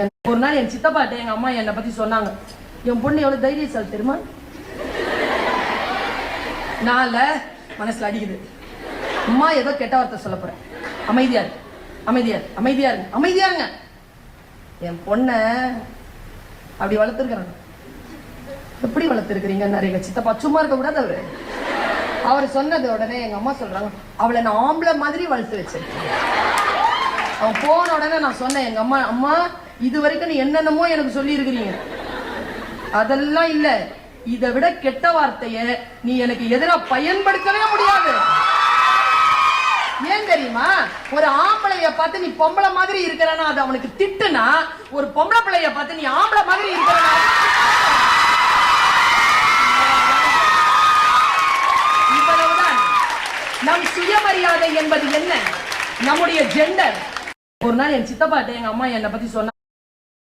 இருக்கிறீங்க. ஒரு நாள் என் சித்தப்பாட்ட எங்க அம்மா என்னை பத்தி சொன்னாங்க. என் பொண்ணு எவ்வளவு தைரியசாலி தெரியுமா? நான்ல மனசுல அடிக்குது. அம்மா ஏதோ கெட்ட வார்த்தை சொல்ல போறேன். அமைதியா இருக்கு, அமைதியா இருக்கு, அமைதியா இருக்கு, அமைதியா இருங்க. என் பொண்ண அப்படி வளர்த்துருக்கிறாங்க. எப்படி வளர்த்துருக்கிறீங்கன்னு எங்க சித்தப்பா. சும்மா இருக்க கூடாது அவரு. அவர் சொன்னது உடனே எங்க அம்மா சொல்றாங்க, அவளை நான் ஆம்பளை மாதிரி வளர்த்து வச்சிருக்கேன். அவன் போன உடனே நான் சொன்னேன் எங்க அம்மா, அம்மா இது வரைக்கும் நீ என்னென்னமோ எனக்கு சொல்லி இருக்கிறீங்க, அதெல்லாம் இல்ல, இதை விட கெட்ட வார்த்தைய நீ எனக்கு எதிராக பயன்படுத்தவே முடியாது. ஏன் தெரியுமா? ஒரு ஆம்பளைய பார்த்து நீ பொம்பளை மாதிரி இருக்கிறனா அது அவனுக்கு திட்டுனா, ஒரு பொம்பளை பிள்ளைய பார்த்து நீ ஆம்பளை மாதிரி இருக்கிறனா இவ்வளவுதான். நம் சுயமரியாதை என்பது என்ன? நம்முடைய ஜெண்டர். ஒரு நாள் என் சித்தப்பாட்ட எங்க அம்மா என்னை பத்தி சொன்னாங்க.